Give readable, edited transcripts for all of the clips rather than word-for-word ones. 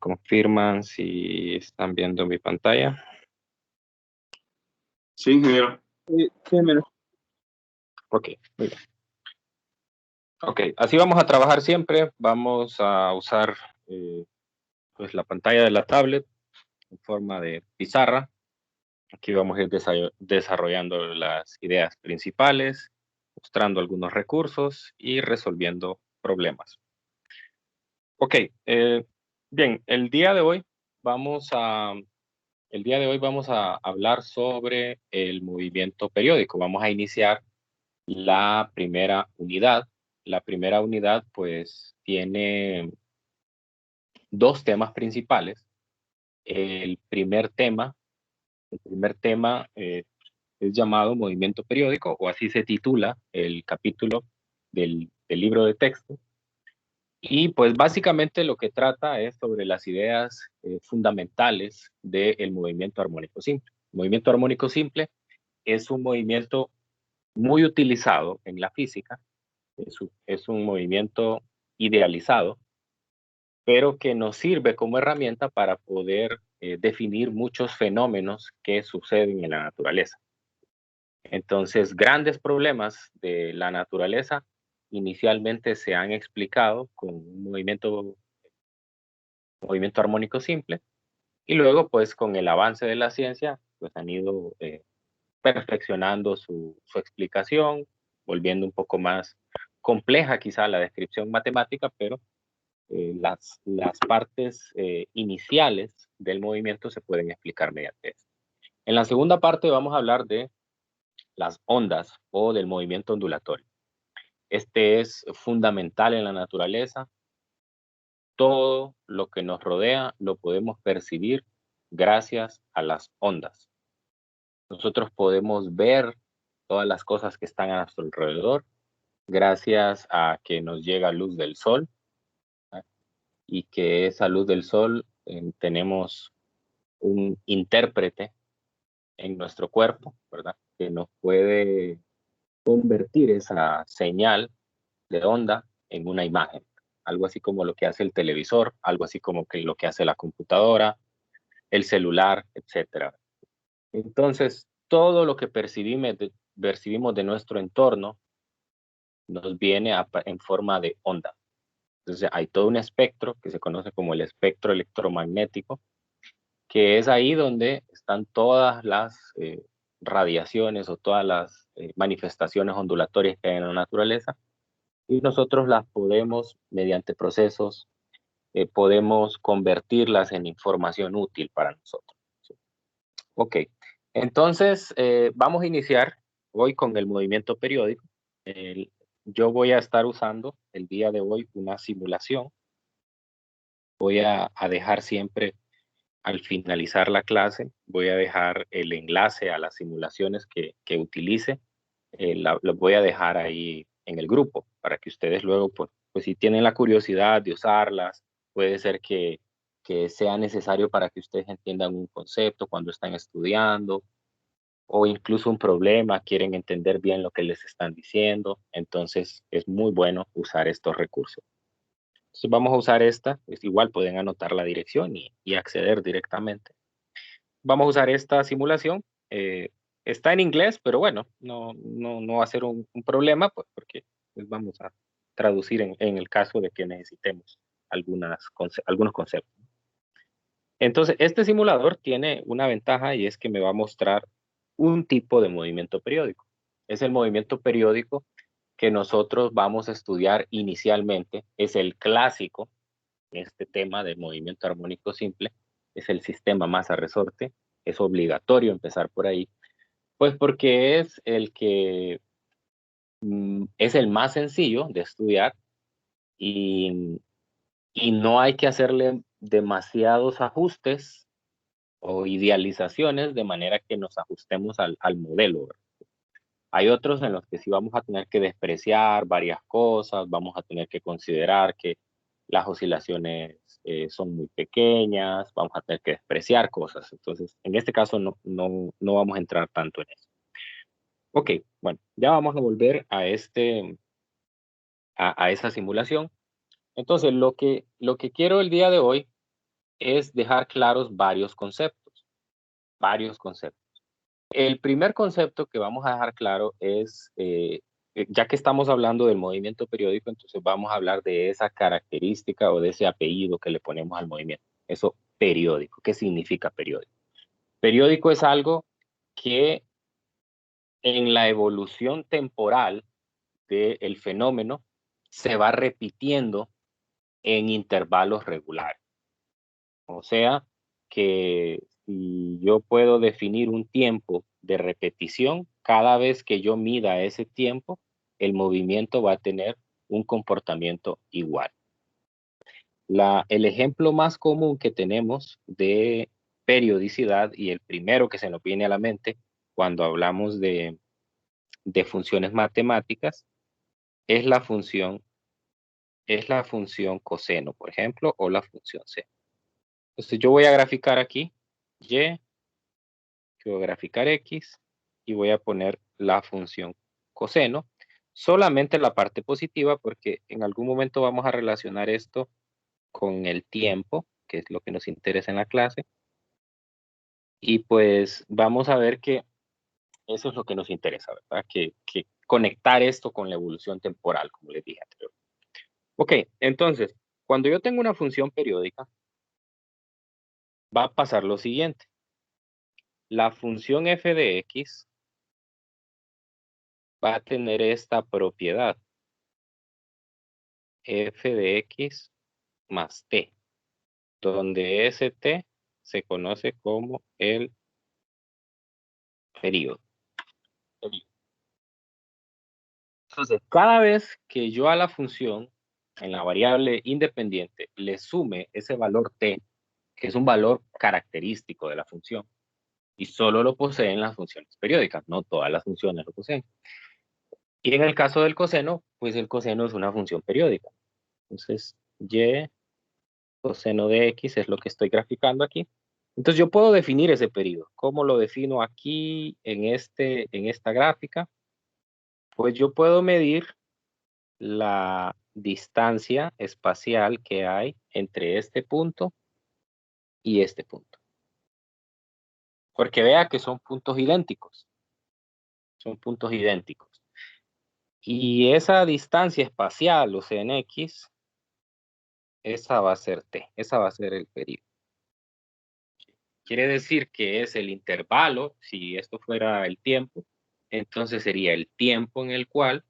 confirman si están viendo mi pantalla. Sí, ingeniero. Sí, ingeniero. Ok, muy bien. Ok, así vamos a trabajar siempre. Vamos a usar pues la pantalla de la tablet en forma de pizarra. Aquí vamos a ir desarrollando las ideas principales, mostrando algunos recursos y resolviendo problemas. Ok, bien, el día de hoy vamos a hablar sobre el movimiento periódico. Vamos a iniciar la primera unidad. La primera unidad, pues, tiene dos temas principales. El primer tema es llamado movimiento periódico, o así se titula el capítulo del libro de texto. Y pues básicamente lo que trata es sobre las ideas fundamentales del movimiento armónico simple. El movimiento armónico simple es un movimiento muy utilizado en la física, es un movimiento idealizado, pero que nos sirve como herramienta para poder definir muchos fenómenos que suceden en la naturaleza. Entonces, grandes problemas de la naturaleza inicialmente se han explicado con un movimiento armónico simple, y luego, pues, con el avance de la ciencia, pues han ido perfeccionando su explicación, volviendo un poco más compleja quizá la descripción matemática, pero las partes iniciales del movimiento se pueden explicar mediante esto. En la segunda parte vamos a hablar de las ondas o del movimiento ondulatorio. Este es fundamental en la naturaleza. Todo lo que nos rodea lo podemos percibir gracias a las ondas. Nosotros podemos ver todas las cosas que están a nuestro alrededor gracias a que nos llega luz del sol, ¿verdad? Y que esa luz del sol tenemos un intérprete en nuestro cuerpo, ¿verdad? Que nos puede convertir esa señal de onda en una imagen. Algo así como lo que hace el televisor, algo así como que lo que hace la computadora, el celular, etcétera. Entonces, todo lo que percibimos de nuestro entorno nos viene en forma de onda. Entonces, hay todo un espectro que se conoce como el espectro electromagnético, que es ahí donde están todas las radiaciones o todas las manifestaciones ondulatorias que hay en la naturaleza, y nosotros las podemos, mediante procesos, podemos convertirlas en información útil para nosotros. ¿Sí? Ok, entonces vamos a iniciar hoy con el movimiento periódico. Yo voy a estar usando el día de hoy una simulación. Voy a dejar siempre, al finalizar la clase, voy a dejar el enlace a las simulaciones que utilice. Los voy a dejar ahí en el grupo para que ustedes luego, pues si tienen la curiosidad de usarlas, puede ser que sea necesario para que ustedes entiendan un concepto cuando están estudiando, o incluso un problema, quieren entender bien lo que les están diciendo. Entonces es muy bueno usar estos recursos. Entonces vamos a usar esta, pues igual pueden anotar la dirección y acceder directamente. Vamos a usar esta simulación. Está en inglés, pero bueno, no va a ser un problema, pues, porque pues, vamos a traducir en el caso de que necesitemos algunos conceptos. Entonces, este simulador tiene una ventaja, y es que me va a mostrar un tipo de movimiento periódico. Es el movimiento periódico que nosotros vamos a estudiar inicialmente. Es el clásico, este tema de movimiento armónico simple. Es el sistema masa-resorte. Es obligatorio empezar por ahí, pues porque es el que es el más sencillo de estudiar, y no hay que hacerle demasiados ajustes o idealizaciones de manera que nos ajustemos al modelo, ¿verdad? Hay otros en los que sí vamos a tener que despreciar varias cosas, vamos a tener que considerar que las oscilaciones son muy pequeñas, vamos a tener que despreciar cosas. Entonces, en este caso no vamos a entrar tanto en eso. Ok, bueno, ya vamos a volver a esa simulación. Entonces, lo que quiero el día de hoy es dejar claros varios conceptos. El primer concepto que vamos a dejar claro es, ya que estamos hablando del movimiento periódico, entonces vamos a hablar de esa característica o de ese apellido que le ponemos al movimiento. Eso periódico. ¿Qué significa periódico? Periódico es algo que en la evolución temporal del fenómeno se va repitiendo en intervalos regulares. O sea, que si yo puedo definir un tiempo de repetición, cada vez que yo mida ese tiempo, el movimiento va a tener un comportamiento igual. El ejemplo más común que tenemos de periodicidad y el primero que se nos viene a la mente cuando hablamos de funciones matemáticas es la función coseno, por ejemplo, o la función seno. Entonces yo voy a graficar aquí y, voy a graficar x y voy a poner la función coseno, solamente la parte positiva porque en algún momento vamos a relacionar esto con el tiempo, que es lo que nos interesa en la clase, y pues vamos a ver que eso es lo que nos interesa, ¿verdad? Que conectar esto con la evolución temporal, como les dije anteriormente. Ok, entonces, cuando yo tengo una función periódica, va a pasar lo siguiente. La función f de x va a tener esta propiedad, f de x más t, donde ese t se conoce como el periodo. Entonces, cada vez que yo a la función, en la variable independiente, le sume ese valor t, que es un valor característico de la función, y solo lo poseen las funciones periódicas, no todas las funciones lo poseen. Y en el caso del coseno, pues el coseno es una función periódica. Entonces, y coseno de x es lo que estoy graficando aquí. Entonces yo puedo definir ese periodo. ¿Cómo lo defino aquí en esta gráfica? Pues yo puedo medir la distancia espacial que hay entre este punto y este punto. Porque vea que son puntos idénticos. Son puntos idénticos. Y esa distancia espacial, o sea, en x, esa va a ser t. Esa va a ser el periodo. Quiere decir que es el intervalo, si esto fuera el tiempo, entonces sería el tiempo en el cual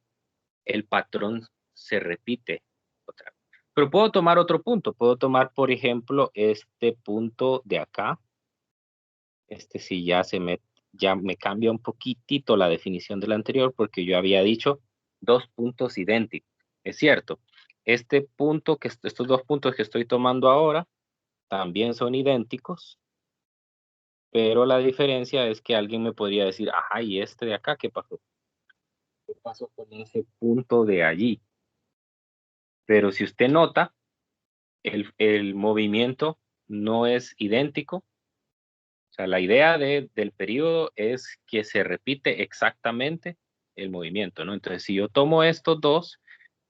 el patrón se repite otra vez. Pero puedo tomar otro punto, puedo tomar, por ejemplo, este punto de acá. Este sí ya me cambia un poquitito la definición del anterior porque yo había dicho dos puntos idénticos. Es cierto, estos dos puntos que estoy tomando ahora también son idénticos, pero la diferencia es que alguien me podría decir, ajá, ¿y este de acá qué pasó? ¿Qué pasó con ese punto de allí? Pero si usted nota, el movimiento no es idéntico. O sea, la idea del periodo es que se repite exactamente el movimiento, ¿no? Entonces, si yo tomo estos dos,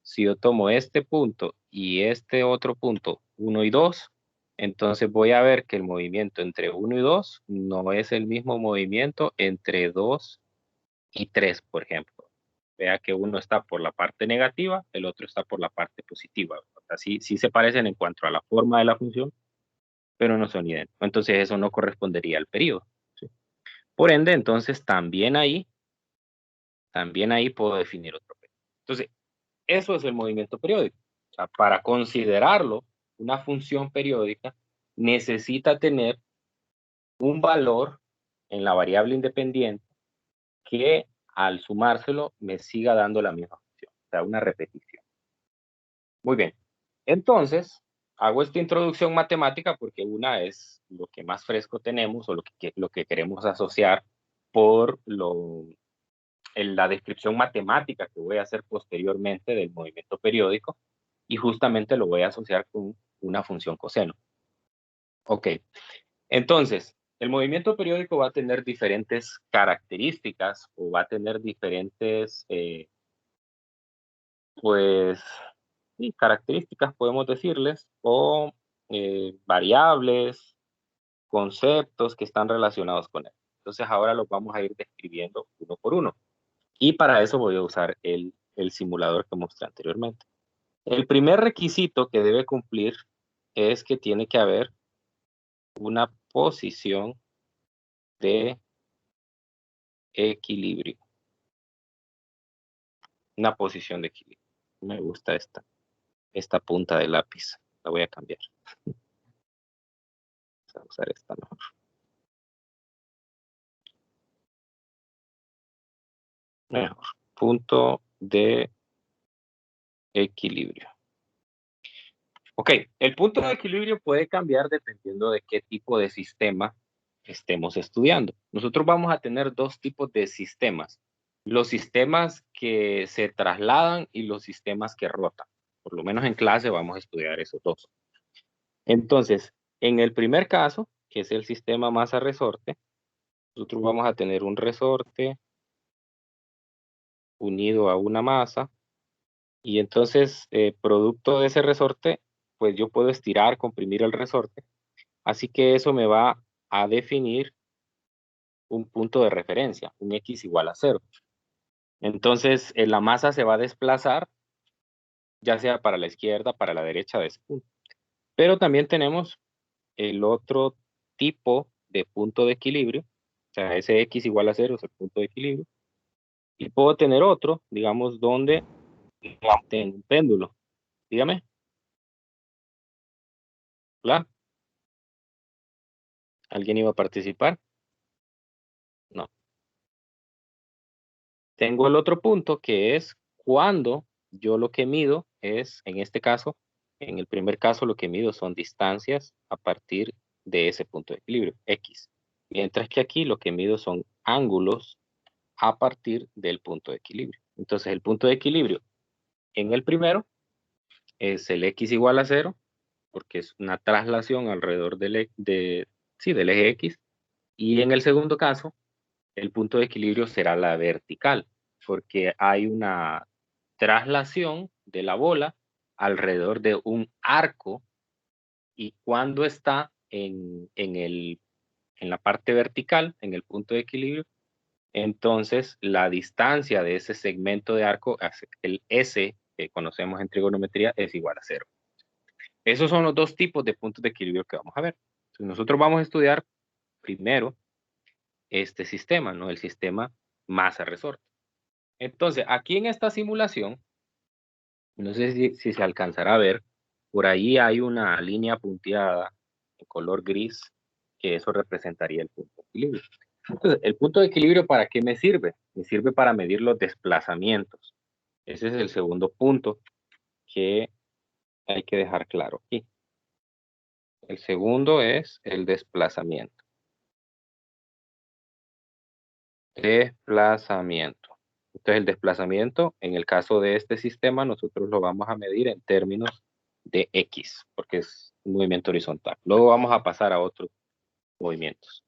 si yo tomo este punto y este otro punto, 1 y 2, entonces voy a ver que el movimiento entre 1 y 2 no es el mismo movimiento entre 2 y 3, por ejemplo. Vea que uno está por la parte negativa, el otro está por la parte positiva. Así sí se parecen en cuanto a la forma de la función, pero no son idénticos. Entonces eso no correspondería al periodo, ¿sí? Por ende, entonces también ahí puedo definir otro periodo. Entonces, eso es el movimiento periódico. O sea, para considerarlo una función periódica, necesita tener un valor en la variable independiente que al sumárselo me siga dando la misma función, o sea, una repetición. Muy bien. Entonces, hago esta introducción matemática porque una es lo que más fresco tenemos o lo que queremos asociar por la descripción matemática que voy a hacer posteriormente del movimiento periódico y justamente lo voy a asociar con una función coseno. Ok, entonces, el movimiento periódico va a tener diferentes características o va a tener diferentes, pues, sí, características, podemos decirles, o variables, conceptos que están relacionados con él. Entonces ahora los vamos a ir describiendo uno por uno. Y para eso voy a usar el simulador que mostré anteriormente. El primer requisito que debe cumplir es que tiene que haber una posición de equilibrio. Una posición de equilibrio. Me gusta esta punta de lápiz. La voy a cambiar. Voy a usar esta mejor. Mejor. Punto de equilibrio. Ok, el punto de equilibrio puede cambiar dependiendo de qué tipo de sistema estemos estudiando. Nosotros vamos a tener dos tipos de sistemas. Los sistemas que se trasladan y los sistemas que rotan. Por lo menos en clase vamos a estudiar esos dos. Entonces, en el primer caso, que es el sistema masa-resorte, nosotros vamos a tener un resorte unido a una masa y entonces, producto de ese resorte, pues yo puedo estirar, comprimir el resorte. Así que eso me va a definir un punto de referencia, un x igual a 0. Entonces, la masa se va a desplazar, ya sea para la izquierda, para la derecha de ese punto. Pero también tenemos el otro tipo de punto de equilibrio, o sea, ese x igual a 0 es el punto de equilibrio. Y puedo tener otro, digamos, donde tengo un péndulo. Dígame. ¿Claro? ¿Alguien iba a participar? No. Tengo el otro punto que es cuando yo lo que mido es, en este caso, en el primer caso lo que mido son distancias a partir de ese punto de equilibrio, X. Mientras que aquí lo que mido son ángulos a partir del punto de equilibrio. Entonces el punto de equilibrio en el primero es el X igual a 0, porque es una traslación alrededor del eje X. Y en el segundo caso, el punto de equilibrio será la vertical, porque hay una traslación de la bola alrededor de un arco y cuando está en la parte vertical, en el punto de equilibrio, entonces la distancia de ese segmento de arco, el S que conocemos en trigonometría, es igual a 0. Esos son los dos tipos de puntos de equilibrio que vamos a ver. Entonces, nosotros vamos a estudiar primero este sistema, ¿no? El sistema masa-resorte. Entonces, aquí en esta simulación, no sé si se alcanzará a ver, por ahí hay una línea punteada en color gris, que eso representaría el punto de equilibrio. Entonces, ¿el punto de equilibrio para qué me sirve? Me sirve para medir los desplazamientos. Ese es el segundo punto que hay que dejar claro aquí. El segundo es el desplazamiento. Desplazamiento. Entonces, el desplazamiento, en el caso de este sistema, nosotros lo vamos a medir en términos de X, porque es un movimiento horizontal. Luego vamos a pasar a otros movimientos.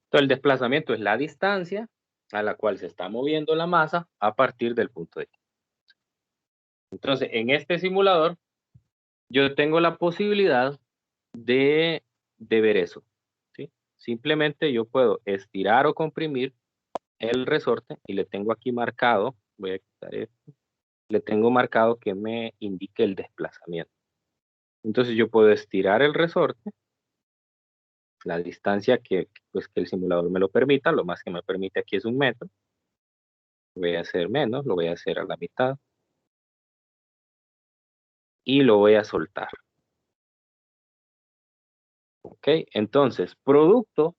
Entonces, el desplazamiento es la distancia a la cual se está moviendo la masa a partir del punto de X. Entonces, en este simulador, yo tengo la posibilidad de ver eso, ¿sí? Simplemente yo puedo estirar o comprimir el resorte y le tengo aquí marcado, voy a quitar esto, le tengo marcado que me indique el desplazamiento. Entonces yo puedo estirar el resorte, la distancia pues, que el simulador me lo permita, lo más que me permite aquí es 1 metro. Voy a hacer menos, lo voy a hacer a la mitad. Y lo voy a soltar. ¿Ok? Entonces, producto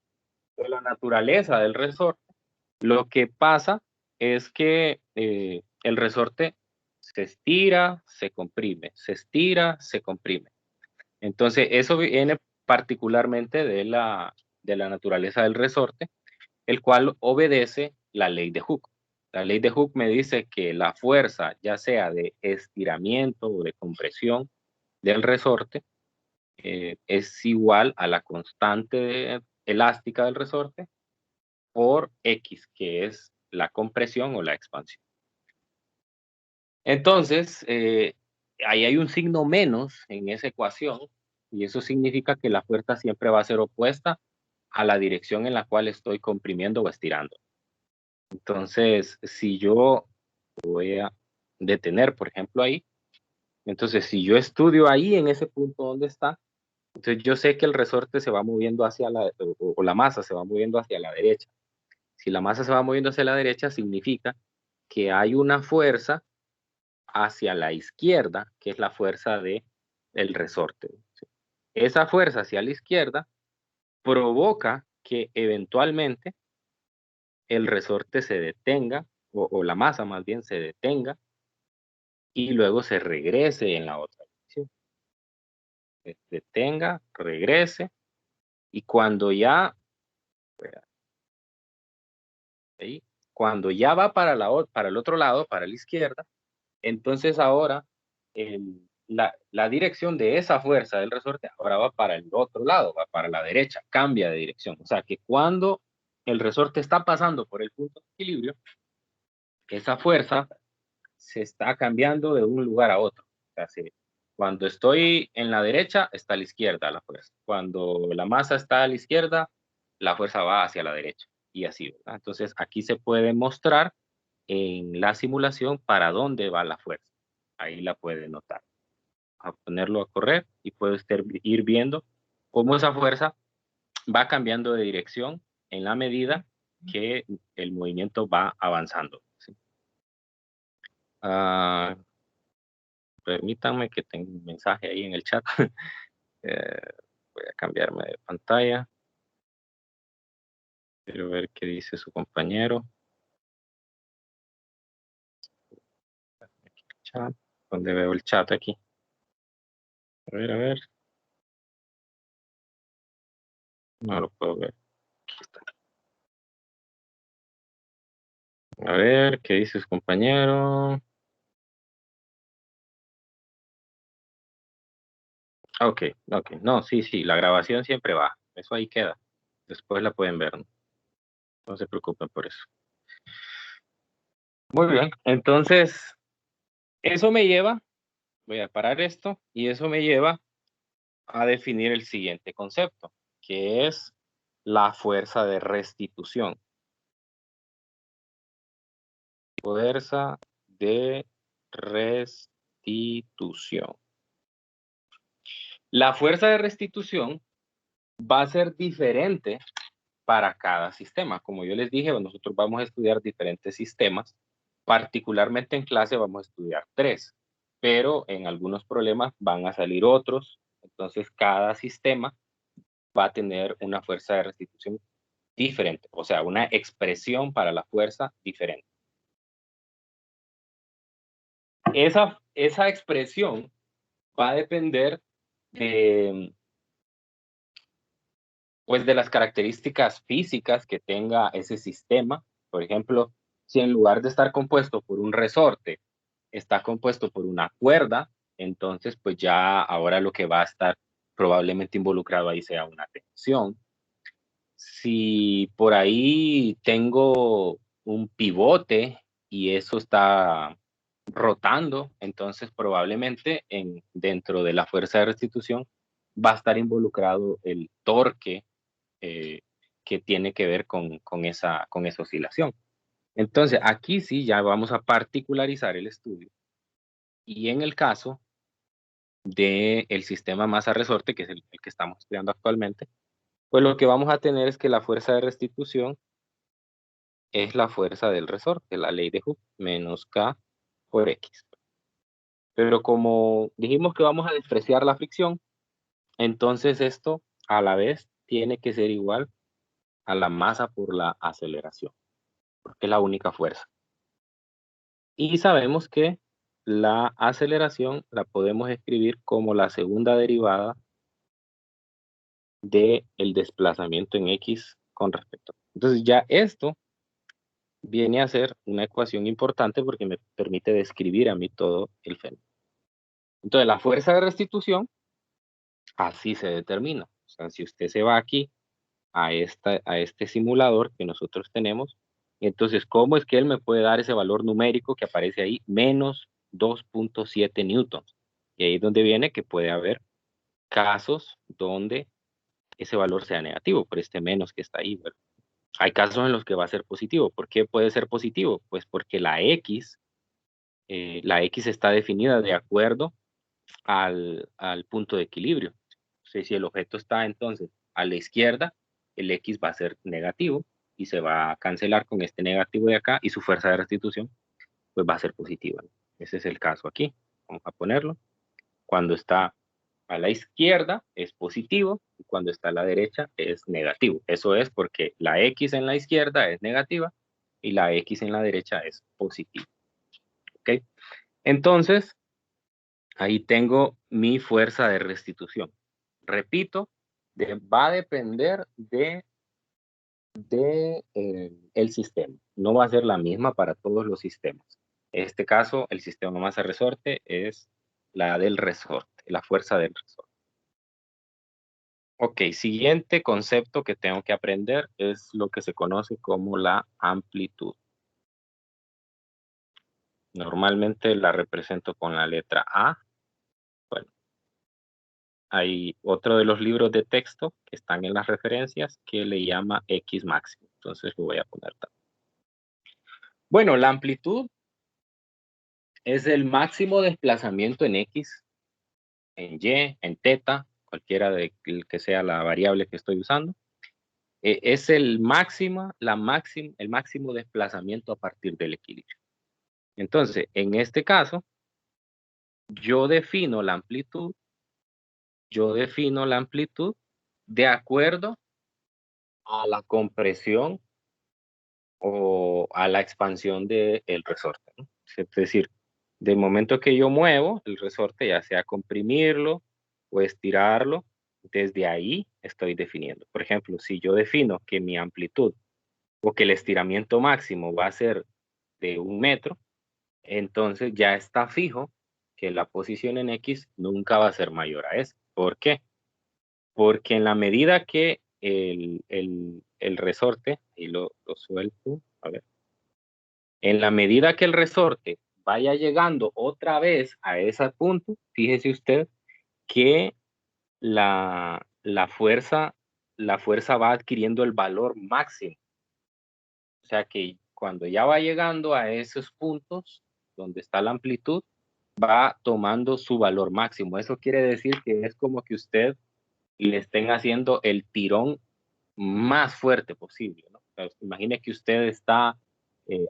de la naturaleza del resorte, lo que pasa es que el resorte se estira, se comprime, se estira, se comprime. Entonces, eso viene particularmente de la naturaleza del resorte, el cual obedece la ley de Hooke. La ley de Hooke me dice que la fuerza, ya sea de estiramiento o de compresión del resorte, es igual a la constante elástica del resorte por X, que es la compresión o la expansión. Entonces, ahí hay un signo menos en esa ecuación, y eso significa que la fuerza siempre va a ser opuesta a la dirección en la cual estoy comprimiendo o estirando. Entonces, si yo voy a detener, por ejemplo, ahí, entonces si yo estudio ahí en ese punto donde está, entonces yo sé que el resorte se va moviendo hacia o la masa se va moviendo hacia la derecha. Si la masa se va moviendo hacia la derecha, significa que hay una fuerza hacia la izquierda, que es la fuerza de el resorte. Esa fuerza hacia la izquierda provoca que eventualmente el resorte se detenga, o la masa más bien se detenga, y luego se regrese en la otra dirección. Se detenga, regrese, y cuando ya, ahí, cuando ya va para el otro lado, para la izquierda, entonces ahora la dirección de esa fuerza del resorte ahora va para el otro lado, va para la derecha, cambia de dirección. O sea que cuando el resorte está pasando por el punto de equilibrio, esa fuerza se está cambiando de un lugar a otro. O sea, cuando estoy en la derecha, está a la izquierda la fuerza. Cuando la masa está a la izquierda, la fuerza va hacia la derecha. Y así, ¿verdad? Entonces aquí se puede mostrar en la simulación para dónde va la fuerza. Ahí la puede notar. A ponerlo a correr y puede usted ir viendo cómo esa fuerza va cambiando de dirección en la medida que el movimiento va avanzando. ¿Sí? Ah, permítanme que tenga un mensaje ahí en el chat. Eh, voy a cambiarme de pantalla. Quiero ver qué dice su compañero. Chat. ¿Dónde veo el chat aquí? A ver, a ver. No lo puedo ver. Aquí está. A ver, ¿qué dice su compañero? Ok, ok. No, sí, sí, la grabación siempre va. Eso ahí queda. Después la pueden ver, ¿no? No se preocupen por eso. Muy bien, entonces, eso me lleva, voy a parar esto, y eso me lleva a definir el siguiente concepto, que es la fuerza de restitución. Fuerza de restitución. La fuerza de restitución va a ser diferente para cada sistema. Como yo les dije, nosotros vamos a estudiar diferentes sistemas. Particularmente en clase vamos a estudiar 3, pero en algunos problemas van a salir otros. Entonces, cada sistema va a tener una fuerza de restitución diferente, o sea, una expresión para la fuerza diferente. Esa expresión va a depender de, pues, de las características físicas que tenga ese sistema. Por ejemplo, si en lugar de estar compuesto por un resorte, está compuesto por una cuerda, entonces pues ya ahora lo que va a estar probablemente involucrado ahí sea una tensión. Si por ahí tengo un pivote y eso está rotando, entonces probablemente dentro de la fuerza de restitución va a estar involucrado el torque eh, que tiene que ver con esa oscilación. Entonces, aquí sí ya vamos a particularizar el estudio. Y en el caso del sistema masa-resorte, que es el que estamos estudiando actualmente, pues lo que vamos a tener es que la fuerza de restitución es la fuerza del resorte, la ley de Hooke, menos K por X. Pero como dijimos que vamos a despreciar la fricción, entonces esto a la vez tiene que ser igual a la masa por la aceleración, porque es la única fuerza. Y sabemos que la aceleración la podemos escribir como la segunda derivada del desplazamiento en X con respecto. Entonces ya esto viene a ser una ecuación importante porque me permite describir a mí todo el fenómeno. Entonces la fuerza de restitución así se determina. O sea, si usted se va aquí a este simulador que nosotros tenemos, entonces, ¿cómo es que él me puede dar ese valor numérico que aparece ahí? Menos 2.7 newtons. Y ahí es donde viene que puede haber casos donde ese valor sea negativo, por este menos que está ahí, ¿verdad? Hay casos en los que va a ser positivo. ¿Por qué puede ser positivo? Pues porque la X está definida de acuerdo al punto de equilibrio. O sea, si el objeto está entonces a la izquierda, el X va a ser negativo y se va a cancelar con este negativo de acá y su fuerza de restitución pues va a ser positiva, ¿no? Ese es el caso aquí. Vamos a ponerlo. Cuando está a la izquierda es positivo y cuando está a la derecha es negativo. Eso es porque la X en la izquierda es negativa y la X en la derecha es positiva. ¿Ok? Entonces, ahí tengo mi fuerza de restitución. Repito, va a depender el sistema. No va a ser la misma para todos los sistemas. En este caso, el sistema de masa resorte es la del resorte, la fuerza del resorte. Ok, siguiente concepto que tengo que aprender es lo que se conoce como la amplitud. Normalmente la represento con la letra A. Bueno, hay otro de los libros de texto que están en las referencias que le llama X máximo. Entonces lo voy a poner también. Bueno, la amplitud es el máximo desplazamiento en X, en Y, en teta, cualquiera de que sea la variable que estoy usando. Es el máximo desplazamiento a partir del equilibrio. Entonces, en este caso, yo defino la amplitud de acuerdo a la compresión o a la expansión del resorte, ¿no? Es decir, del momento que yo muevo el resorte, ya sea comprimirlo o estirarlo, desde ahí estoy definiendo. Por ejemplo, si yo defino que mi amplitud o que el estiramiento máximo va a ser de 1 metro, entonces ya está fijo que la posición en X nunca va a ser mayor a eso. ¿Por qué? Porque en la medida que el resorte, y lo suelto, a ver, en la medida que el resorte vaya llegando otra vez a ese punto, fíjese usted que la fuerza va adquiriendo el valor máximo. O sea que cuando ya va llegando a esos puntos donde está la amplitud, va tomando su valor máximo. Eso quiere decir que es como que usted le estén haciendo el tirón más fuerte posible, ¿no? O sea, imagine que usted está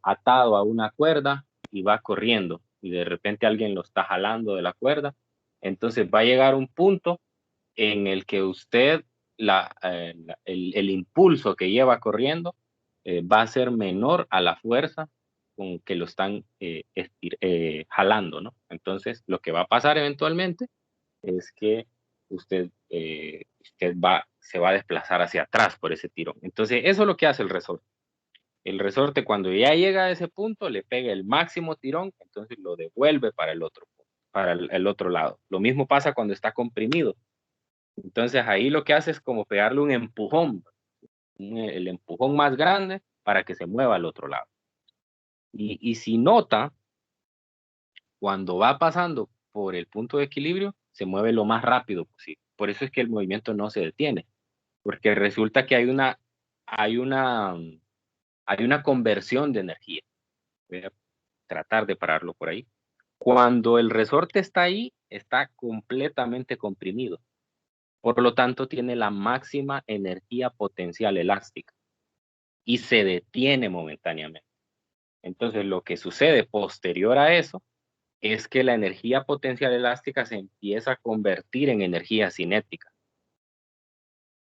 atado a una cuerda y va corriendo y de repente alguien lo está jalando de la cuerda. Entonces va a llegar un punto en el que usted, el impulso que lleva corriendo va a ser menor a la fuerza con que lo están jalando, ¿no? Entonces, lo que va a pasar eventualmente es que usted se va a desplazar hacia atrás por ese tirón. Entonces, eso es lo que hace el resorte. El resorte, cuando ya llega a ese punto, le pega el máximo tirón, entonces lo devuelve para el otro, para el otro lado. Lo mismo pasa cuando está comprimido. Entonces, ahí lo que hace es como pegarle un empujón, el empujón más grande para que se mueva al otro lado. Y si nota, cuando va pasando por el punto de equilibrio, se mueve lo más rápido posible. Por eso es que el movimiento no se detiene, porque resulta que hay una, hay una conversión de energía. Voy a tratar de pararlo por ahí. Cuando el resorte está ahí, está completamente comprimido. Por lo tanto, tiene la máxima energía potencial elástica y se detiene momentáneamente. Entonces, lo que sucede posterior a eso es que la energía potencial elástica se empieza a convertir en energía cinética.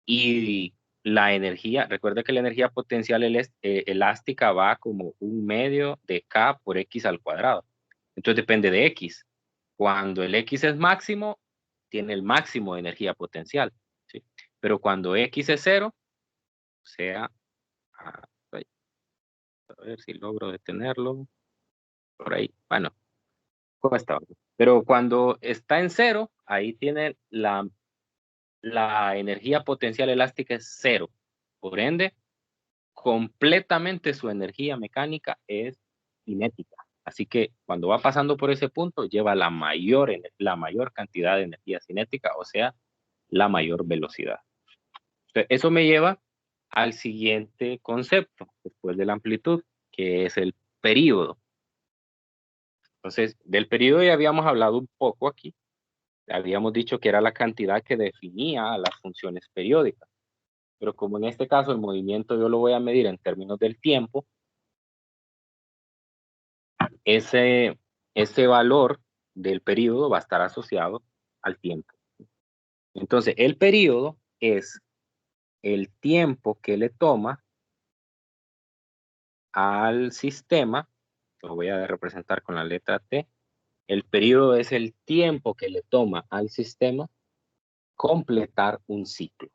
Y la energía, recuerda que la energía potencial elástica va como 1/2 de K por X al cuadrado. Entonces depende de X. Cuando el X es máximo, tiene el máximo de energía potencial, ¿sí? Pero cuando X es 0, o sea, a ver si logro detenerlo, por ahí, bueno, ¿cómo estaba? Pero cuando está en 0, ahí tiene la energía potencial elástica es 0. Por ende, completamente su energía mecánica es cinética. Así que cuando va pasando por ese punto, lleva la mayor cantidad de energía cinética, o sea, la mayor velocidad. Entonces, eso me lleva al siguiente concepto, después de la amplitud, que es el período. Entonces, del período ya habíamos hablado un poco aquí. Habíamos dicho que era la cantidad que definía las funciones periódicas. Pero como en este caso el movimiento yo lo voy a medir en términos del tiempo, ese valor del período va a estar asociado al tiempo. Entonces, el período es el tiempo que le toma al sistema, lo voy a representar con la letra T. El período es el tiempo que le toma al sistema completar un ciclo.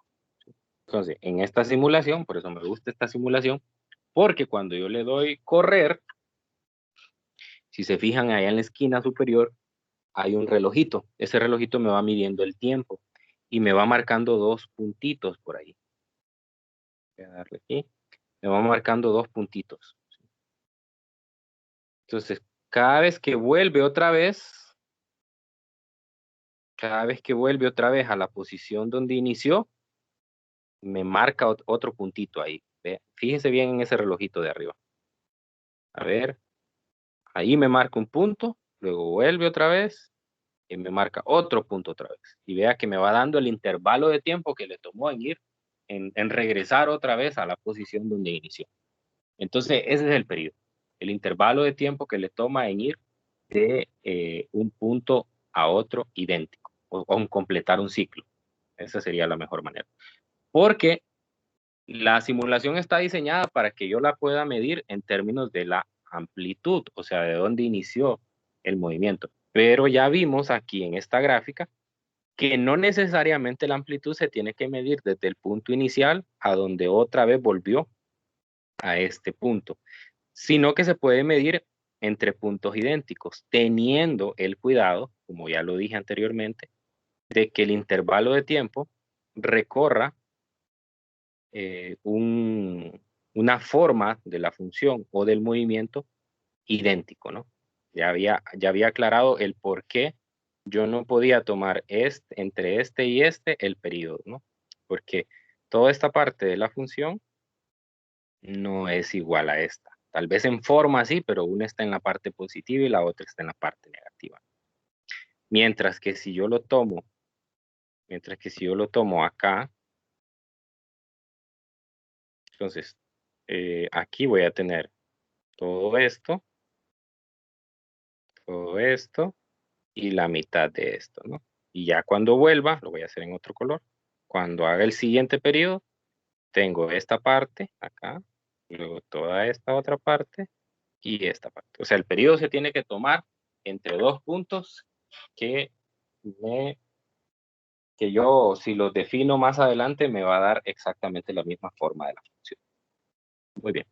Entonces, en esta simulación, por eso me gusta esta simulación, porque cuando yo le doy correr, si se fijan allá en la esquina superior, hay un relojito. Ese relojito me va midiendo el tiempo y me va marcando dos puntitos por ahí. Voy a darle aquí. Me va marcando dos puntitos. Entonces, cada vez que vuelve otra vez a la posición donde inició, me marca otro puntito ahí. ¿Ve? Fíjense bien en ese relojito de arriba. A ver, ahí me marca un punto, luego vuelve otra vez y me marca otro punto otra vez. Y vea que me va dando el intervalo de tiempo que le tomó en ir, en regresar otra vez a la posición donde inició. Entonces, ese es el periodo. El intervalo de tiempo que le toma en ir de un punto a otro idéntico o en completar un ciclo. Esa sería la mejor manera. Porque la simulación está diseñada para que yo la pueda medir en términos de la amplitud, o sea, de dónde inició el movimiento. Pero ya vimos aquí en esta gráfica que no necesariamente la amplitud se tiene que medir desde el punto inicial a donde otra vez volvió a este punto, sino que se puede medir entre puntos idénticos, teniendo el cuidado, como ya lo dije anteriormente, de que el intervalo de tiempo recorra una forma de la función o del movimiento idéntico, ¿no? Ya había aclarado el por qué yo no podía tomar entre este y este el periodo, ¿no? Porque toda esta parte de la función no es igual a esta. Tal vez en forma sí, pero una está en la parte positiva y la otra está en la parte negativa. Mientras que si yo lo tomo acá, entonces aquí voy a tener todo esto y la mitad de esto, ¿no? Y ya cuando vuelva, lo voy a hacer en otro color, cuando haga el siguiente periodo, tengo esta parte acá, luego toda esta otra parte y esta parte. O sea, el periodo se tiene que tomar entre dos puntos que yo, si los defino más adelante, me va a dar exactamente la misma forma de la función. Muy bien.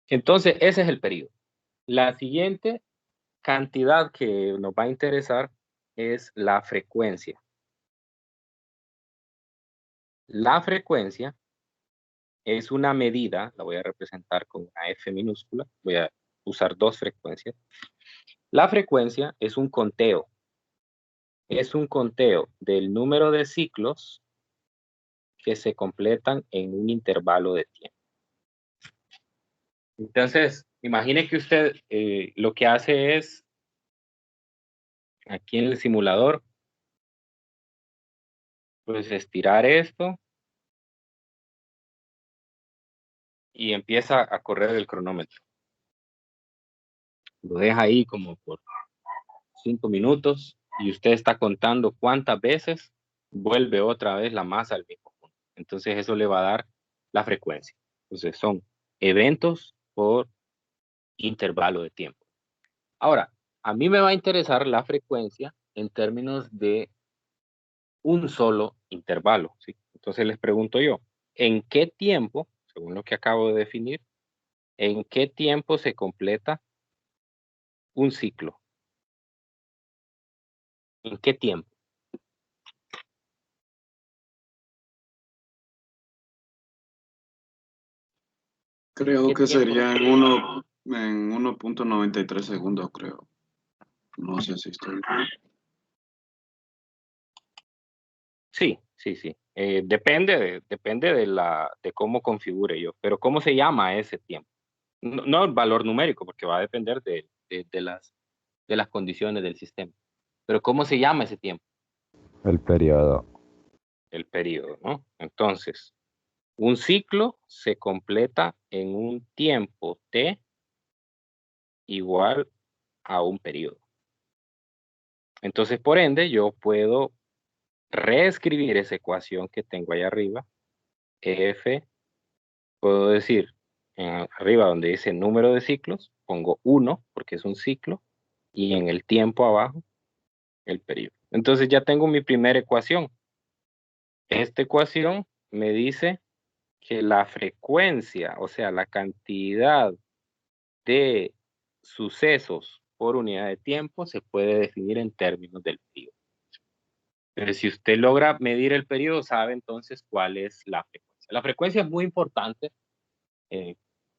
Entonces, ese es el periodo. La siguiente cantidad que nos va a interesar es la frecuencia. La frecuencia es una medida, la voy a representar con una F minúscula, voy a usar dos frecuencias. La frecuencia es un conteo del número de ciclos que se completan en un intervalo de tiempo. Entonces, imagine que usted lo que hace es, aquí en el simulador, pues estirar esto y empieza a correr el cronómetro. Lo deja ahí como por 5 minutos y usted está contando cuántas veces vuelve otra vez la masa al mismo punto. Entonces eso le va a dar la frecuencia. Entonces son eventos por intervalo de tiempo. Ahora, a mí me va a interesar la frecuencia en términos de un solo intervalo, ¿sí? Entonces les pregunto yo, ¿en qué tiempo, según lo que acabo de definir, en qué tiempo se completa un ciclo? ¿En qué tiempo? Creo que tiempo? sería en 1.93 segundos, creo. No sé si estoy bien. Sí, sí, sí. Depende de cómo configure yo. Pero ¿cómo se llama ese tiempo? No el valor numérico, porque va a depender de las condiciones del sistema. Pero ¿cómo se llama ese tiempo? El periodo. El periodo, ¿no? Entonces, un ciclo se completa en un tiempo t igual a un periodo. Entonces, por ende, yo puedo reescribir esa ecuación que tengo ahí arriba. F, puedo decir, arriba donde dice número de ciclos, pongo 1 porque es un ciclo, y en el tiempo abajo, el periodo. Entonces ya tengo mi primera ecuación. Esta ecuación me dice que la frecuencia, o sea, la cantidad de sucesos por unidad de tiempo se puede definir en términos del periodo. Pero si usted logra medir el periodo, sabe entonces cuál es la frecuencia. La frecuencia es muy importante eh,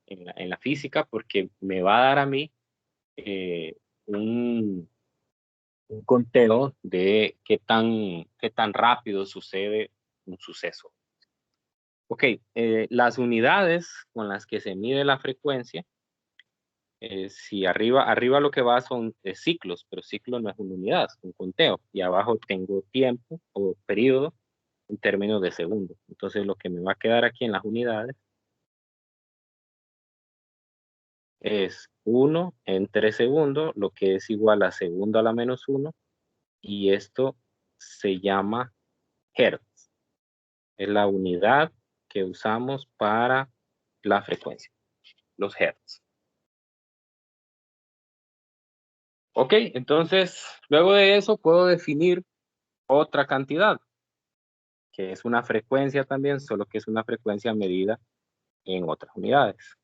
en la física porque me va a dar a mí eh, un, un conteo de qué tan rápido sucede un suceso. Ok, las unidades con las que se mide la frecuencia, si arriba lo que va son ciclos, pero ciclo no es una unidad, es un conteo. Y abajo tengo tiempo o periodo en términos de segundos. Entonces lo que me va a quedar aquí en las unidades es 1 en 3 segundos, lo que es igual a segundo a la menos 1, y esto se llama hertz. Es la unidad que usamos para la frecuencia, los hertz. Ok, entonces luego de eso puedo definir otra cantidad, que es una frecuencia también, solo que es una frecuencia medida en otras unidades.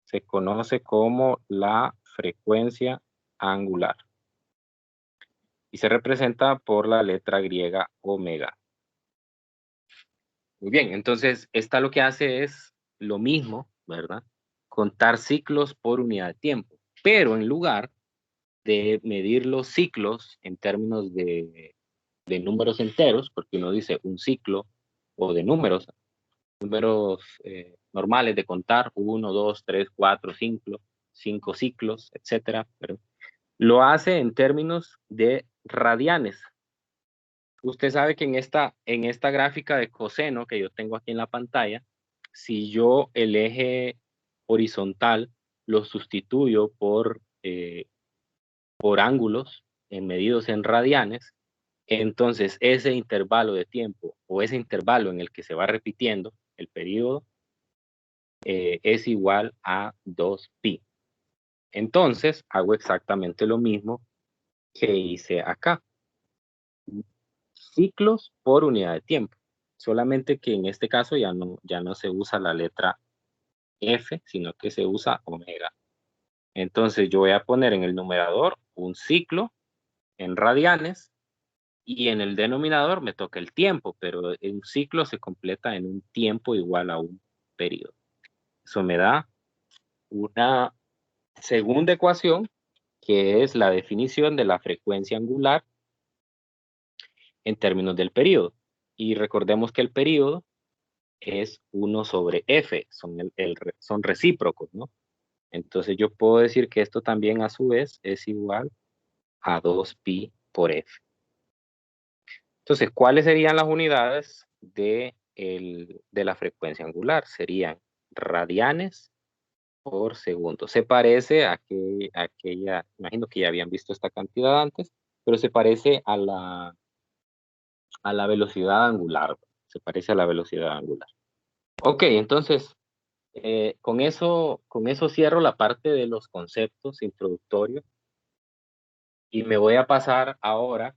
Se conoce como la frecuencia angular y se representa por la letra griega omega. Muy bien, entonces esta lo que hace es lo mismo, ¿verdad? Contar ciclos por unidad de tiempo, pero en lugar de medir los ciclos en términos de números enteros, porque uno dice un ciclo, o de números normales de contar, 1, 2, 3, 4, 5 ciclos, etcétera, pero lo hace en términos de radianes. Usted sabe que en esta gráfica de coseno que yo tengo aquí en la pantalla, si yo el eje horizontal lo sustituyo por ángulos medidos en radianes, entonces ese intervalo de tiempo o ese intervalo en el que se va repitiendo el periodo es igual a 2pi. Entonces hago exactamente lo mismo que hice acá. Ciclos por unidad de tiempo. Solamente que en este caso ya no se usa la letra F, sino que se usa omega. Entonces yo voy a poner en el numerador un ciclo en radianes y en el denominador me toca el tiempo, pero un ciclo se completa en un tiempo igual a un periodo. Eso me da una segunda ecuación, que es la definición de la frecuencia angular en términos del periodo. Y recordemos que el periodo es 1 sobre f, son recíprocos, ¿no? Entonces yo puedo decir que esto también a su vez es igual a 2pi por f. Entonces, ¿cuáles serían las unidades de la frecuencia angular? Serían radianes por segundo. Se parece a aquella, imagino que ya habían visto esta cantidad antes, pero se parece a la velocidad angular. Se parece a la velocidad angular. Ok, entonces, con eso cierro la parte de los conceptos introductorios y me voy a pasar ahora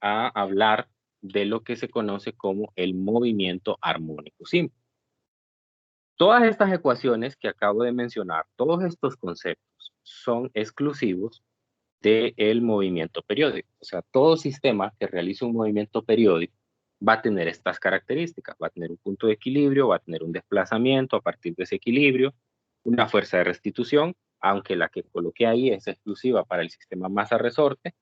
a hablar de lo que se conoce como el movimiento armónico simple. Todas estas ecuaciones que acabo de mencionar, todos estos conceptos son exclusivos del movimiento periódico. O sea, todo sistema que realice un movimiento periódico va a tener estas características. Va a tener un punto de equilibrio, va a tener un desplazamiento a partir de ese equilibrio, una fuerza de restitución, aunque la que coloqué ahí es exclusiva para el sistema masa-resorte,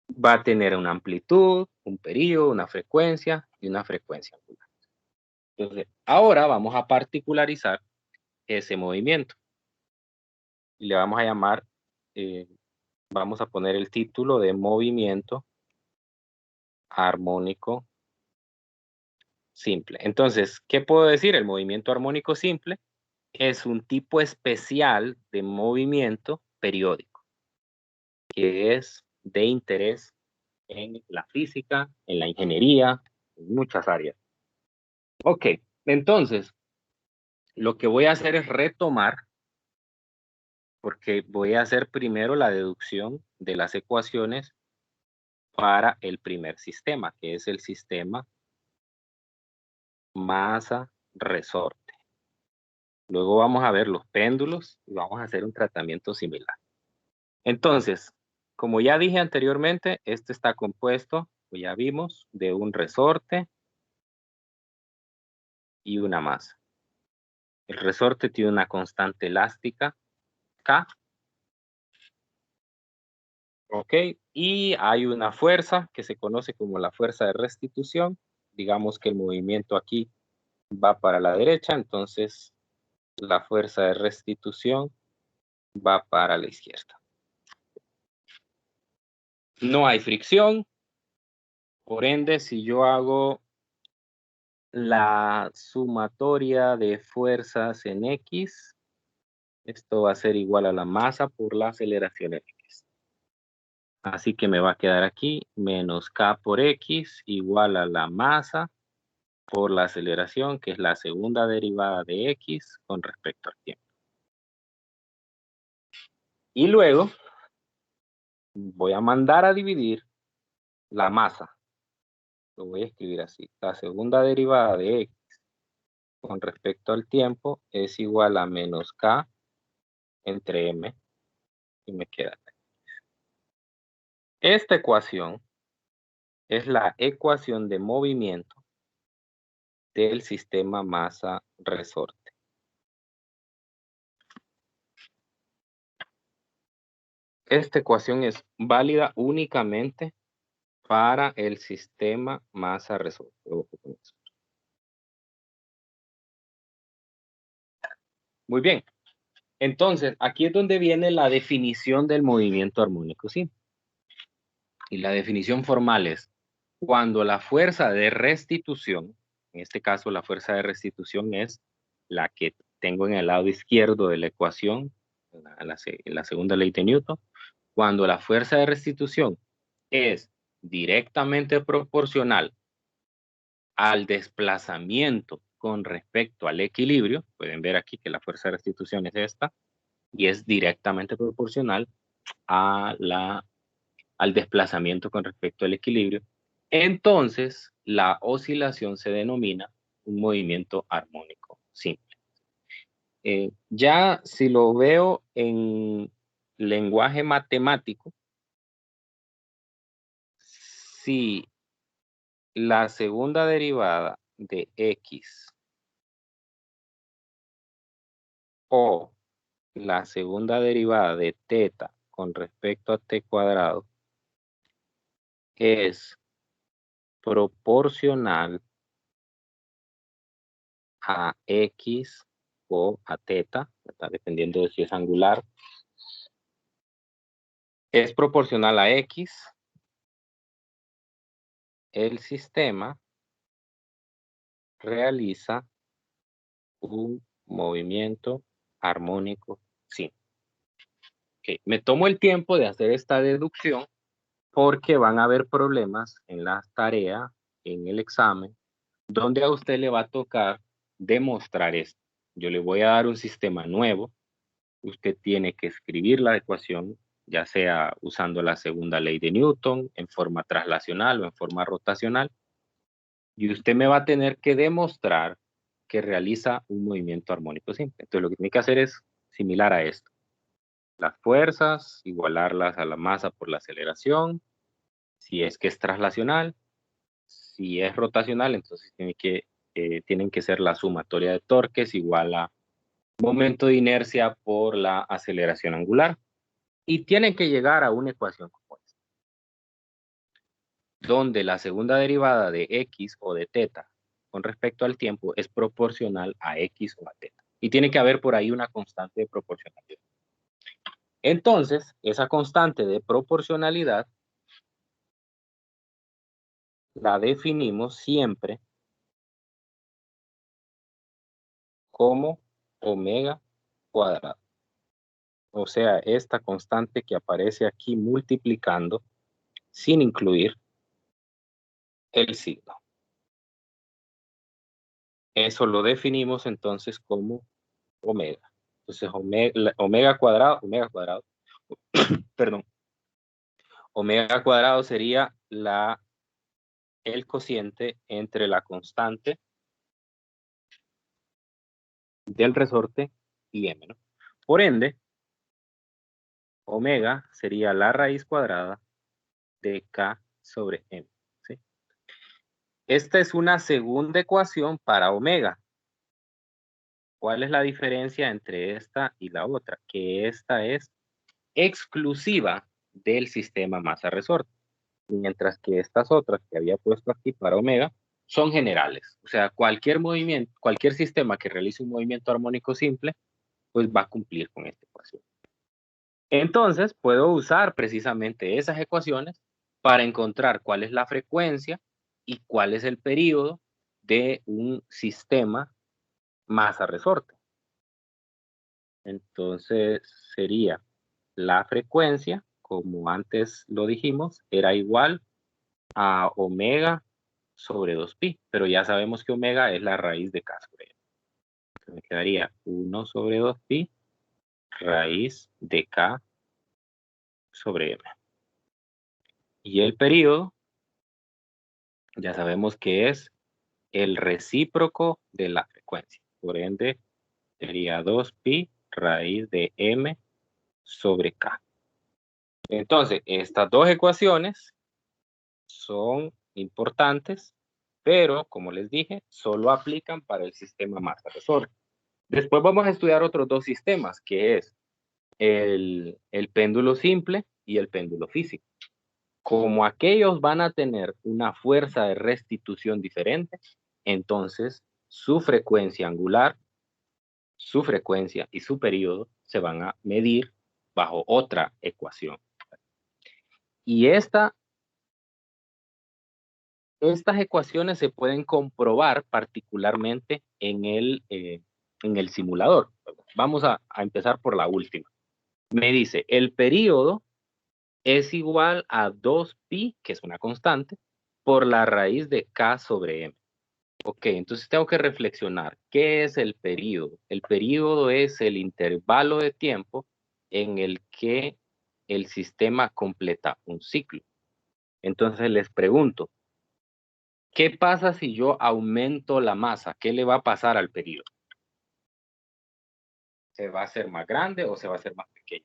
va a tener una amplitud, un periodo, una frecuencia y una frecuencia angular. Entonces, ahora vamos a particularizar ese movimiento. Y le vamos a llamar, vamos a poner el título de movimiento armónico simple. Entonces, ¿qué puedo decir? El movimiento armónico simple es un tipo especial de movimiento periódico que es de interés en la física, en la ingeniería, en muchas áreas. Ok, entonces, lo que voy a hacer es retomar, porque voy a hacer primero la deducción de las ecuaciones para el primer sistema, que es el sistema masa-resorte. Luego vamos a ver los péndulos y vamos a hacer un tratamiento similar. Entonces, como ya dije anteriormente, este está compuesto, pues ya vimos, de un resorte y una masa. El resorte tiene una constante elástica, K. Ok, y hay una fuerza que se conoce como la fuerza de restitución. Digamos que el movimiento aquí va para la derecha, entonces la fuerza de restitución va para la izquierda. No hay fricción, por ende, si yo hago la sumatoria de fuerzas en X, esto va a ser igual a la masa por la aceleración en X. Así que me va a quedar aquí menos K por X igual a la masa por la aceleración, que es la segunda derivada de X con respecto al tiempo. Y luego voy a mandar a dividir la masa. Lo voy a escribir así. La segunda derivada de X con respecto al tiempo es igual a menos K entre M y me queda. Esta ecuación es la ecuación de movimiento del sistema masa-resorte. Esta ecuación es válida únicamente para el sistema masa-resorte. Muy bien. Entonces, aquí es donde viene la definición del movimiento armónico simple. Y la definición formal es cuando la fuerza de restitución, en este caso la fuerza de restitución es la que tengo en el lado izquierdo de la ecuación, la segunda ley de Newton, cuando la fuerza de restitución es directamente proporcional al desplazamiento con respecto al equilibrio, pueden ver aquí que la fuerza de restitución es esta, y es directamente proporcional a al desplazamiento con respecto al equilibrio, entonces la oscilación se denomina un movimiento armónico simple. Ya si lo veo en lenguaje matemático, si la segunda derivada de X o la segunda derivada de teta con respecto a t cuadrado es proporcional a X o a teta, ¿verdad? Dependiendo de si es angular, es proporcional a X, el sistema realiza un movimiento armónico simple. Okay. Me tomo el tiempo de hacer esta deducción porque van a haber problemas en la tarea, en el examen, donde a usted le va a tocar demostrar esto. Yo le voy a dar un sistema nuevo. Usted tiene que escribir la ecuación, ya sea usando la segunda ley de Newton, en forma traslacional o en forma rotacional, y usted me va a tener que demostrar que realiza un movimiento armónico simple. Entonces lo que tiene que hacer es similar a esto. Las fuerzas, igualarlas a la masa por la aceleración, si es que es traslacional, si es rotacional, entonces tienen que ser la sumatoria de torques igual a momento de inercia por la aceleración angular. Y tienen que llegar a una ecuación como esta. donde la segunda derivada de x o de teta con respecto al tiempo es proporcional a x o a teta. Y tiene que haber por ahí una constante de proporcionalidad. Entonces, esa constante de proporcionalidad la definimos siempre como omega cuadrado. O sea, esta constante que aparece aquí multiplicando sin incluir el signo. Eso lo definimos entonces como omega. Entonces, omega cuadrado, perdón, omega cuadrado sería el cociente entre la constante del resorte y m, ¿no? Por ende, omega sería la raíz cuadrada de k sobre m, ¿sí? Esta es una segunda ecuación para omega. ¿Cuál es la diferencia entre esta y la otra? Que esta es exclusiva del sistema masa-resorte, mientras que estas otras que había puesto aquí para omega son generales. O sea, cualquier movimiento, cualquier sistema que realice un movimiento armónico simple, pues va a cumplir con esta ecuación. Entonces, puedo usar precisamente esas ecuaciones para encontrar cuál es la frecuencia y cuál es el período de un sistema masa-resorte. Entonces, sería la frecuencia, como antes lo dijimos, era igual a omega sobre 2pi, pero ya sabemos que omega es la raíz de k sobre m. Entonces me quedaría 1 sobre 2pi raíz de k sobre m. Y el período, ya sabemos que es el recíproco de la frecuencia. Por ende, sería 2pi raíz de m sobre k. Entonces, estas dos ecuaciones son importantes, pero como les dije, solo aplican para el sistema masa-resorte. Después vamos a estudiar otros dos sistemas, que es el péndulo simple y el péndulo físico. Como aquellos van a tener una fuerza de restitución diferente, entonces su frecuencia angular, su frecuencia y su periodo se van a medir bajo otra ecuación. Y estas ecuaciones se pueden comprobar particularmente en el simulador. Vamos a empezar por la última. Me dice, el período es igual a 2pi, que es una constante, por la raíz de k sobre m. Ok, entonces tengo que reflexionar. ¿Qué es el período? El período es el intervalo de tiempo en el que el sistema completa un ciclo. Entonces les pregunto, ¿qué pasa si yo aumento la masa? ¿Qué le va a pasar al período? ¿Se va a hacer más grande o se va a hacer más pequeño?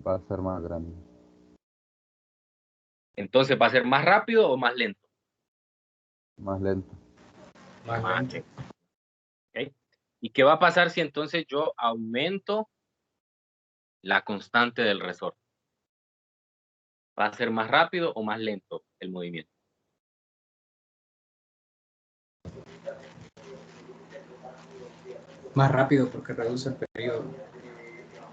Va a ser más grande. Entonces, ¿va a ser más rápido o más lento? Más lento. Más lento. ¿Okay? ¿Y qué va a pasar si entonces yo aumento la constante del resorte? ¿Va a ser más rápido o más lento el movimiento? Más rápido porque reduce el periodo.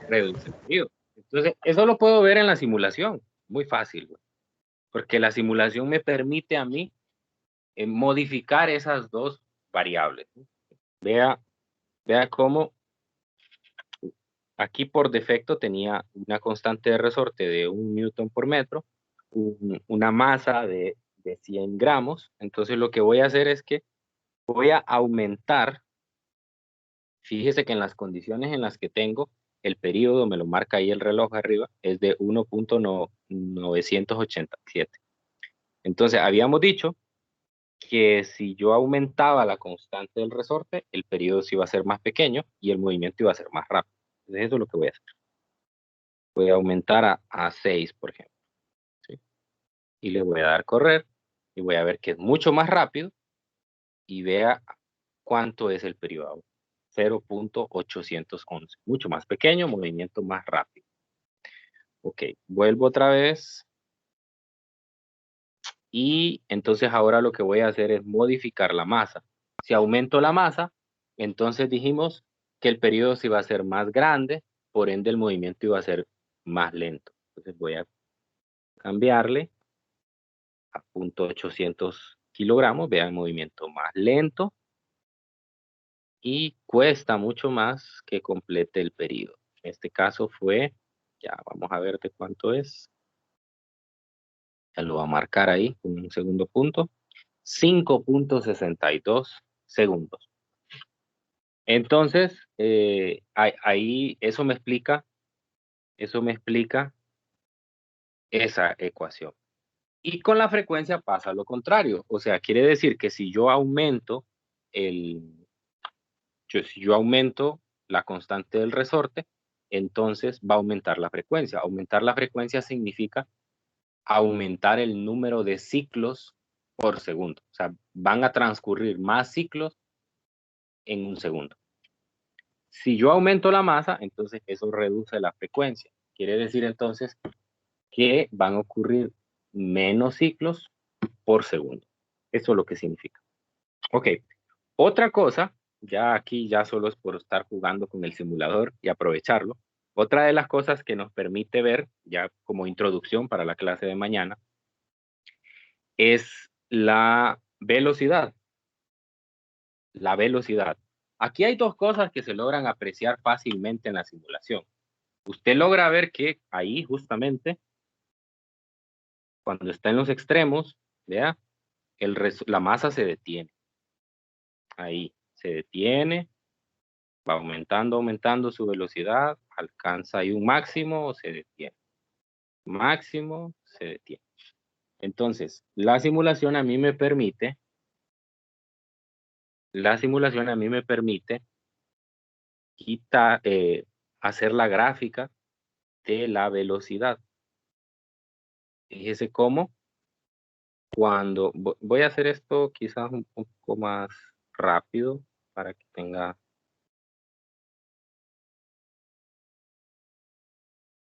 Reduce el periodo. Entonces, eso lo puedo ver en la simulación. Muy fácil, güey. Porque la simulación me permite a mí modificar esas dos variables. Vea cómo aquí por defecto tenía una constante de resorte de 1 newton por metro, una masa de 100 gramos. Entonces lo que voy a hacer es que voy a aumentar. Fíjese que en las condiciones en las que tengo, el periodo, me lo marca ahí el reloj arriba, es de 1.987. Entonces habíamos dicho que si yo aumentaba la constante del resorte, el periodo se iba a ser más pequeño y el movimiento iba a ser más rápido. Entonces eso es lo que voy a hacer. Voy a aumentar a 6, por ejemplo. ¿Sí? Y le voy a dar correr y voy a ver que es mucho más rápido y vea cuánto es el periodo. 0.811. Mucho más pequeño, movimiento más rápido. Ok, vuelvo otra vez y entonces ahora lo que voy a hacer es modificar la masa. Si aumento la masa, entonces dijimos que el periodo se iba a ser más grande, por ende el movimiento iba a ser más lento. Entonces voy a cambiarle a 0.800 kilogramos, vean, movimiento más lento y cuesta mucho más que complete el periodo. En este caso fue, ya vamos a ver de cuánto es. Ya lo va a marcar ahí con un segundo punto. 5.62 segundos. Entonces, ahí eso me explica esa ecuación. Y con la frecuencia pasa lo contrario. O sea, quiere decir que si yo aumento si yo aumento la constante del resorte, entonces va a aumentar la frecuencia. Aumentar la frecuencia significa aumentar el número de ciclos por segundo. O sea, van a transcurrir más ciclos en un segundo. Si yo aumento la masa, entonces eso reduce la frecuencia. Quiere decir entonces que van a ocurrir menos ciclos por segundo. Eso es lo que significa. Ok, otra cosa, ya aquí ya solo es por estar jugando con el simulador y aprovecharlo. Otra de las cosas que nos permite ver, ya como introducción para la clase de mañana, es la velocidad. La velocidad. Aquí hay dos cosas que se logran apreciar fácilmente en la simulación. Usted logra ver que ahí justamente, cuando está en los extremos, vea, la masa se detiene. Ahí se detiene, va aumentando su velocidad, alcanza ahí un máximo o se detiene. Máximo, se detiene. Entonces, la simulación a mí me permite hacer la gráfica de la velocidad. Fíjese cómo cuando voy a hacer esto quizás un poco más rápido para que tenga.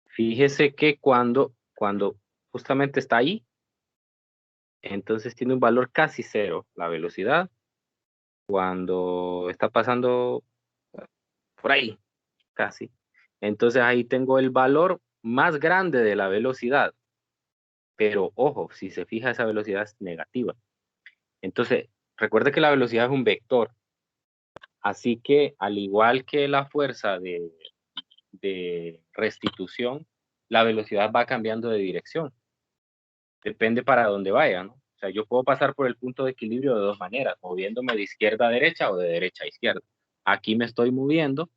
Fíjese que cuando justamente está ahí, entonces tiene un valor casi cero la velocidad. Cuando está pasando por ahí, casi. Entonces ahí tengo el valor más grande de la velocidad. Pero ojo, si se fija, esa velocidad es negativa. Entonces, recuerde que la velocidad es un vector. Así que al igual que la fuerza de restitución, la velocidad va cambiando de dirección. Depende para dónde vaya, ¿no? O sea, yo puedo pasar por el punto de equilibrio de dos maneras, moviéndome de izquierda a derecha o de derecha a izquierda. Aquí me estoy moviendo,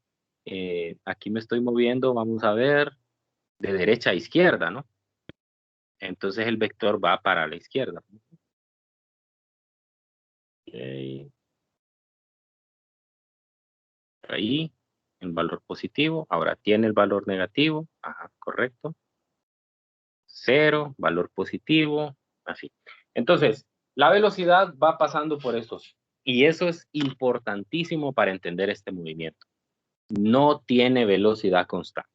vamos a ver, de derecha a izquierda, ¿no? Entonces el vector va para la izquierda. Okay. Ahí, el valor positivo, ahora tiene el valor negativo, ajá, correcto. 0, valor positivo, así. Entonces, la velocidad va pasando por estos, y eso es importantísimo para entender este movimiento. No tiene velocidad constante.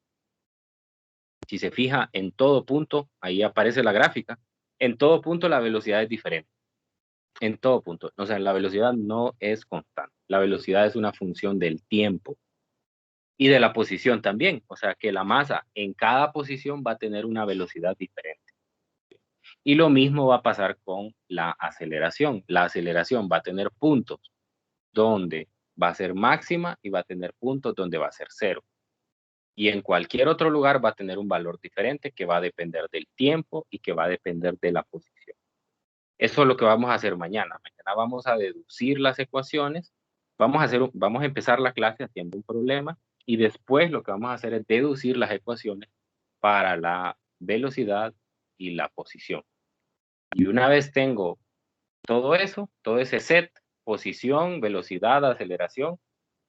Si se fija en todo punto, ahí aparece la gráfica, en todo punto la velocidad es diferente. En todo punto. O sea, la velocidad no es constante. La velocidad es una función del tiempo y de la posición también. O sea, que la masa en cada posición va a tener una velocidad diferente. Y lo mismo va a pasar con la aceleración. La aceleración va a tener puntos donde va a ser máxima y va a tener puntos donde va a ser cero. Y en cualquier otro lugar va a tener un valor diferente que va a depender del tiempo y que va a depender de la posición. Eso es lo que vamos a hacer mañana. Mañana vamos a deducir las ecuaciones. Vamos a empezar la clase haciendo un problema y después lo que vamos a hacer es deducir las ecuaciones para la velocidad y la posición. Y una vez tengo todo eso, todo ese set, posición, velocidad, aceleración,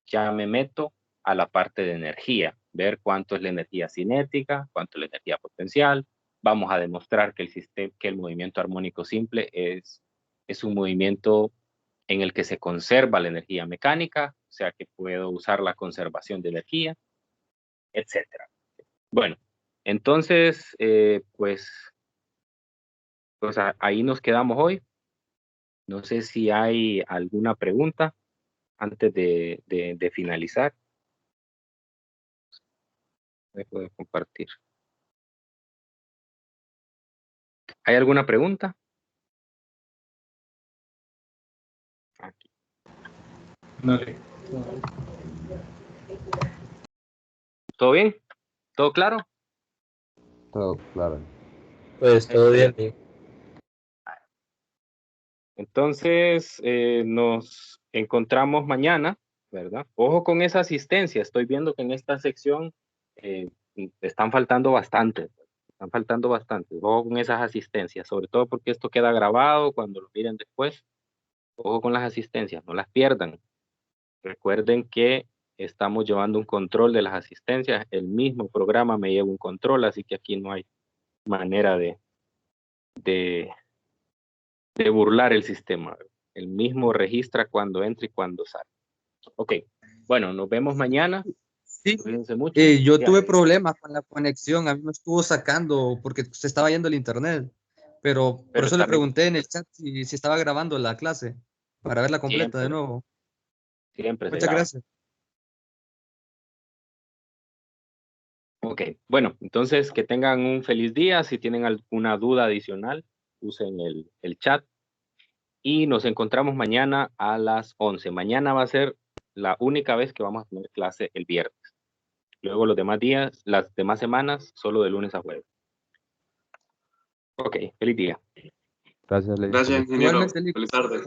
ya me meto a la parte de energía, ver cuánto es la energía cinética, cuánto es la energía potencial. Vamos a demostrar que el movimiento armónico simple es un movimiento en el que se conserva la energía mecánica, o sea que puedo usar la conservación de energía, etcétera. Bueno, entonces, pues Pues ahí nos quedamos hoy. No sé si hay alguna pregunta antes de finalizar. Dejo de compartir. ¿Hay alguna pregunta? Aquí. No, ¿Todo bien? ¿Todo claro? Todo claro. Pues todo bien. Entonces, nos encontramos mañana, ¿verdad? Ojo con esa asistencia. Estoy viendo que en esta sección están faltando bastante. Están faltando bastante. Ojo con esas asistencias, sobre todo porque esto queda grabado cuando lo miren después. Ojo con las asistencias, no las pierdan. Recuerden que estamos llevando un control de las asistencias. El mismo programa me lleva un control, así que aquí no hay manera de burlar el sistema. El mismo registra cuando entra y cuando sale. Ok, bueno, nos vemos mañana. Sí, Cuídense mucho. yo Ya. tuve problemas con la conexión, a mí me estuvo sacando porque se estaba yendo el internet, pero por Pero eso le está bien. pregunté en el chat si estaba grabando la clase, para verla completa de Siempre. nuevo. Siempre se Muchas graba. gracias. Ok, bueno, entonces que tengan un feliz día. Si tienen alguna duda adicional, usen el chat. Y nos encontramos mañana a las 11. Mañana va a ser la única vez que vamos a tener clase el viernes. Luego los demás días, las demás semanas, solo de lunes a jueves. Ok, feliz día. Gracias, Ley. Gracias, ingeniero. Igualmente, Lick. Feliz tarde.